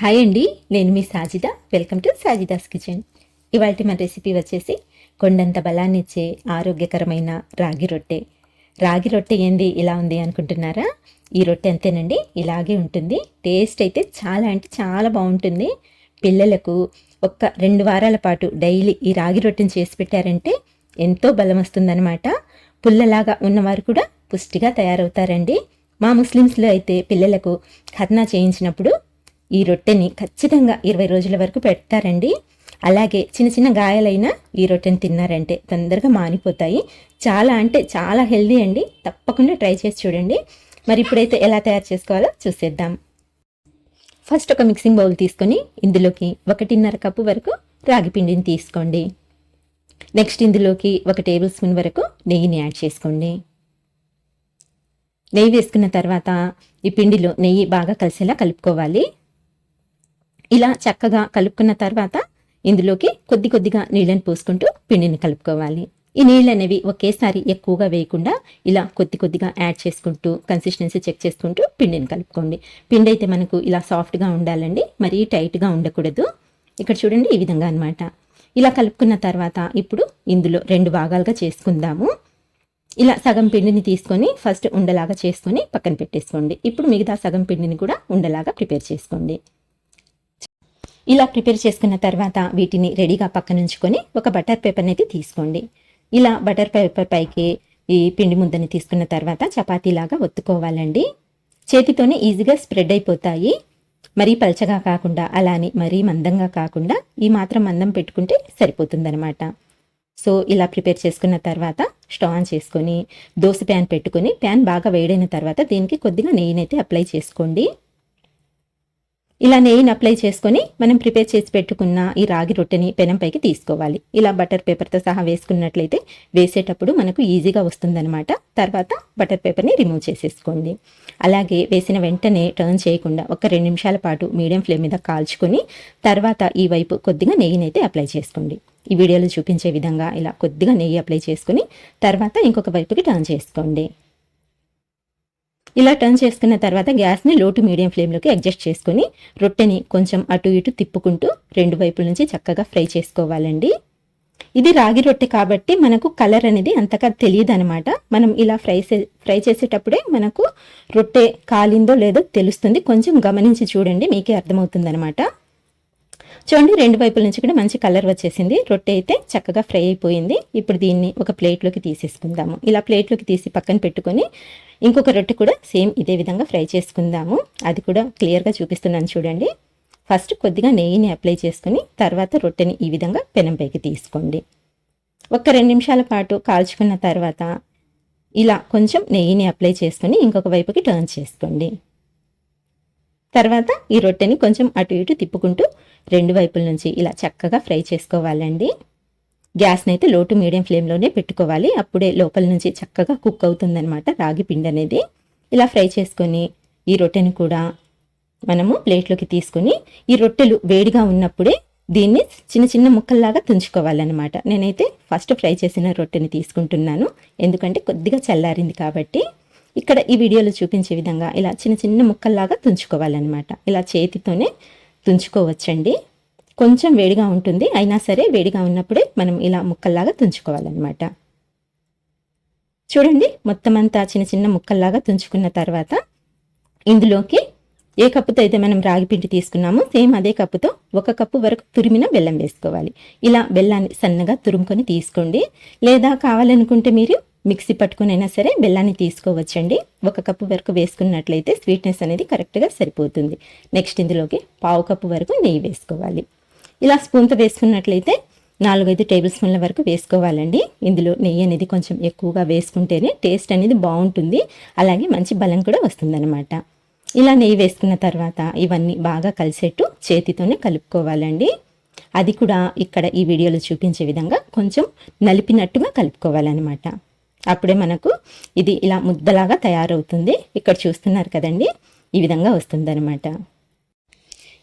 Hi అండి, నేను మీ Sajida. Welcome to Sajida's kitchen. ఇవాళ మన రెసిపీ వచ్చేసి కొండంత బలాన్ని ఇచ్చే ఆరోగ్యకరమైన రాగి రొట్టె. రాగి రొట్టె ఏంది ఇలా ఉంది అనుకుంటున్నారా? ఈ రొట్టె అంతేనండి, ఇలాగే ఉంటుంది. టేస్ట్ అయితే చాలా అంటే చాలా బాగుంటుంది. పిల్లలకు ఒక్క 2 వారాల పాటు డైలీ ఈ రాగి రొట్టెని చేసి పెట్టారంటే ఎంతో బలం వస్తుందన్నమాట. పుల్లలాగా ఉన్నవారు కూడా పుష్టిగా తయారవుతారండి. మా ముస్లిమ్స్లో అయితే పిల్లలకు ఖత్నా చేయించినప్పుడు ఈ రొట్టెని ఖచ్చితంగా 20 రోజుల వరకు పెడతారండి. అలాగే చిన్న చిన్న గాయాలైన ఈ రొట్టెని తిన్నారంటే తొందరగా మానిపోతాయి. చాలా అంటే చాలా హెల్దీ అండి. తప్పకుండా ట్రై చేసి చూడండి. మరి ఇప్పుడైతే ఎలా తయారు చేసుకోవాలో చూసేద్దాం. ఫస్ట్ ఒక మిక్సింగ్ బౌల్ తీసుకొని ఇందులోకి 1.5 కప్పు వరకు రాగి పిండిని తీసుకోండి. నెక్స్ట్ ఇందులోకి 1 టేబుల్ స్పూన్ వరకు నెయ్యిని యాడ్ చేసుకోండి. నెయ్యి వేసుకున్న తర్వాత ఈ పిండిలో నెయ్యి బాగా కలిసేలా కలుపుకోవాలి. ఇలా చక్కగా కలుపుకున్న తర్వాత ఇందులోకి కొద్దిగా నీళ్ళని పోసుకుంటూ పిండిని కలుపుకోవాలి. ఈ నీళ్ళు అనేవి ఒకేసారి ఎక్కువగా వేయకుండా ఇలా కొద్దిగా యాడ్ చేసుకుంటూ కన్సిస్టెన్సీ చెక్ చేసుకుంటూ పిండిని కలుపుకోండి. పిండి అయితే మనకు ఇలా సాఫ్ట్గా ఉండాలండి, మరీ టైట్గా ఉండకూడదు. ఇక్కడ చూడండి, ఈ విధంగా అనమాట. ఇలా కలుపుకున్న తర్వాత ఇప్పుడు ఇందులో 2 భాగాలుగా చేసుకుందాము. ఇలా సగం పిండిని తీసుకొని ఫస్ట్ ఉండలాగా చేసుకొని పక్కన పెట్టేసుకోండి. ఇప్పుడు మిగతా సగం పిండిని కూడా ఉండలాగా ప్రిపేర్ చేసుకోండి. ఇలా ప్రిపేర్ చేసుకున్న తర్వాత వీటిని రెడీగా పక్కన ఉంచుకొని ఒక బటర్ పేపర్ని అయితే తీసుకోండి. ఇలా బటర్ పేపర్ పైకి ఈ పిండి ముద్దని తీసుకున్న తర్వాత చపాతీలాగా ఒత్తుకోవాలండి. చేతితోనే ఈజీగా స్ప్రెడ్ అయిపోతాయి. మరీ పల్చగా కాకుండా అలానే మరీ మందంగా కాకుండా ఈ మాత్రం మందం పెట్టుకుంటే సరిపోతుందనమాట. సో ఇలా ప్రిపేర్ చేసుకున్న తర్వాత స్టవ్ ఆన్ చేసుకొని దోశ ప్యాన్ పెట్టుకొని ప్యాన్ బాగా వేడైన తర్వాత దీనికి కొద్దిగా నెయ్యినైతే అప్లై చేసుకోండి. ఇలా నెయ్యిని అప్లై చేసుకొని మనం ప్రిపేర్ చేసి పెట్టుకున్న ఈ రాగి రొట్టెని పెనంపైకి తీసుకోవాలి. ఇలా బటర్ పేపర్తో సహా వేసుకున్నట్లయితే వేసేటప్పుడు మనకు ఈజీగా వస్తుందన్నమాట. తర్వాత బటర్ పేపర్ని రిమూవ్ చేసేసుకోండి. అలాగే వేసిన వెంటనే టర్న్ చేయకుండా ఒక 2 నిమిషాల పాటు మీడియం ఫ్లేమ్ మీద కాల్చుకొని తర్వాత ఈ వైపు కొద్దిగా నెయ్యిని అయితే అప్లై చేసుకోండి. ఈ వీడియోలో చూపించే విధంగా ఇలా కొద్దిగా నెయ్యి అప్లై చేసుకుని తర్వాత ఇంకొక వైపుకి టర్న్ చేసుకోండి. ఇలా టర్న్ చేసుకున్న తర్వాత గ్యాస్ని లో టు మీడియం ఫ్లేమ్లోకి అడ్జస్ట్ చేసుకొని రొట్టెని కొంచెం అటు ఇటు తిప్పుకుంటూ 2 వైపుల నుంచి చక్కగా ఫ్రై చేసుకోవాలండి. ఇది రాగి రొట్టె కాబట్టి మనకు కలర్ అనేది అంతగా తెలియదు అనమాట. మనం ఇలా ఫ్రై చేసేటప్పుడే మనకు రొట్టె కాలిందో లేదో తెలుస్తుంది. కొంచెం గమనించి చూడండి, మీకే అర్థమవుతుంది అనమాట. చూడండి, 2 వైపుల నుంచి కూడా మంచి కలర్ వచ్చేసింది. రొట్టె అయితే చక్కగా ఫ్రై అయిపోయింది. ఇప్పుడు దీన్ని ఒక ప్లేట్లోకి తీసేసుకుందాము. ఇలా ప్లేట్లోకి తీసి పక్కన పెట్టుకొని ఇంకొక రొట్టె కూడా సేమ్ ఇదే విధంగా ఫ్రై చేసుకుందాము. అది కూడా క్లియర్గా చూపిస్తున్నాను చూడండి. ఫస్ట్ కొద్దిగా నెయ్యిని అప్లై చేసుకుని తర్వాత రొట్టెని ఈ విధంగా పెనంపైకి తీసుకోండి. ఒక 2 నిమిషాల పాటు కాల్చుకున్న తర్వాత ఇలా కొంచెం నెయ్యిని అప్లై చేసుకొని ఇంకొక వైపుకి టర్న్ చేసుకోండి. తర్వాత ఈ రొట్టెని కొంచెం అటు ఇటు తిప్పుకుంటూ 2 వైపుల నుంచి ఇలా చక్కగా ఫ్రై చేసుకోవాలండి. గ్యాస్ని అయితే లో టు మీడియం ఫ్లేమ్లోనే పెట్టుకోవాలి. అప్పుడే లోపల నుంచి చక్కగా కుక్ అవుతుందన్నమాట రాగి పిండి అనేది. ఇలా ఫ్రై చేసుకొని ఈ రొట్టెని కూడా మనము ప్లేట్లోకి తీసుకొని ఈ రొట్టెలు వేడిగా ఉన్నప్పుడే దీన్ని చిన్న చిన్న ముక్కల్లాగా తుంచుకోవాలన్నమాట. నేనైతే ఫస్ట్ ఫ్రై చేసిన రొట్టెని తీసుకుంటున్నాను, ఎందుకంటే కొద్దిగా చల్లారింది కాబట్టి. ఇక్కడ ఈ వీడియోలో చూపించే విధంగా ఇలా చిన్న చిన్న ముక్కల్లాగా తుంచుకోవాలన్నమాట. ఇలా చేతితోనే తుంచుకోవచ్చండి. కొంచెం వేడిగా ఉంటుంది, అయినా సరే వేడిగా ఉన్నప్పుడే మనం ఇలా ముక్కల్లాగా తుంచుకోవాలన్నమాట. చూడండి, మొత్తం అంతా చిన్న చిన్న ముక్కల్లాగా తుంచుకున్న తర్వాత ఇందులోకి ఏ కప్పుతో అయితే మనం రాగి పిండి తీసుకున్నామో సేమ్ అదే కప్పుతో 1 కప్పు వరకు తురిమిన బెల్లం వేసుకోవాలి. ఇలా బెల్లాన్ని సన్నగా తురుముకొని తీసుకోండి. లేదా కావాలనుకుంటే మీరు మిక్సీ పట్టుకుని అయినా సరే బెల్లాన్ని తీసుకోవచ్చండి. 1 కప్పు వరకు వేసుకున్నట్లయితే స్వీట్నెస్ అనేది కరెక్ట్గా సరిపోతుంది. నెక్స్ట్ ఇందులోకి 1/2 కప్పు వరకు నెయ్యి వేసుకోవాలి. ఇలా స్పూన్తో వేసుకున్నట్లయితే 4-5 టేబుల్ స్పూన్ల వరకు వేసుకోవాలండి. ఇందులో నెయ్యి అనేది కొంచెం ఎక్కువగా వేసుకుంటేనే టేస్ట్ అనేది బాగుంటుంది, అలాగే మంచి బలం కూడా వస్తుందన్నమాట. ఇలా నెయ్యి వేసుకున్న తర్వాత ఇవన్నీ బాగా కలిసేట్టు చేతితోనే కలుపుకోవాలండి. అది కూడా ఇక్కడ ఈ వీడియోలో చూపించే విధంగా కొంచెం నలిపినట్టుగా కలుపుకోవాలన్నమాట. అప్పుడే మనకు ఇది ఇలా ముద్దలాగా తయారవుతుంది. ఇక్కడ చూస్తున్నారు కదండి, ఈ విధంగా వస్తుందన్నమాట.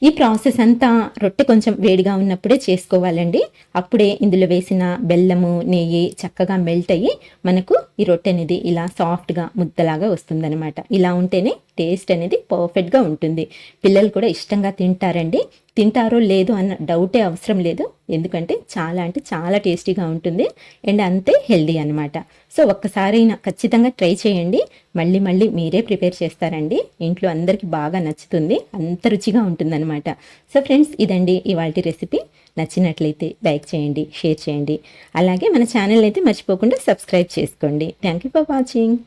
ఈ ప్రాసెస్ అంతా రొట్టె కొంచెం వేడిగా ఉన్నప్పుడే చేసుకోవాలండి. అప్పుడే ఇందులో వేసిన బెల్లము, నెయ్యి చక్కగా మెల్ట్ అయ్యి మనకు ఈ రొట్టె అనేది ఇలా సాఫ్ట్‌గా ముద్దలాగా వస్తుందనమాట. ఇలా ఉంటేనే టేస్ట్ అనేది పర్ఫెక్ట్‌గా ఉంటుంది. పిల్లలు కూడా ఇష్టంగా తింటారండి. తింటారో లేదో అన్న డౌటే అవసరం లేదు. ఎందుకంటే చాలా అంటే చాలా టేస్టీగా ఉంటుంది. అండ్ అంతే హెల్తీ అనమాట. సో, ఒక్కసారైనా ఖచ్చితంగా ట్రై చేయండి. మళ్ళీ మళ్ళీ మీరే ప్రిపేర్ చేస్తారండి. ఇంట్లో అందరికీ బాగా నచ్చుతుంది. అంత రుచిగా ఉంటుందనమాట. సో ఫ్రెండ్స్, ఇదండి ఇవాల్టి రెసిపీ. నచ్చినట్లయితే లైక్ చేయండి, షేర్ చేయండి. అలాగే మన ఛానల్ అయితే మర్చిపోకుండా సబ్స్క్రైబ్ చేసుకోండి. Thank you for watching.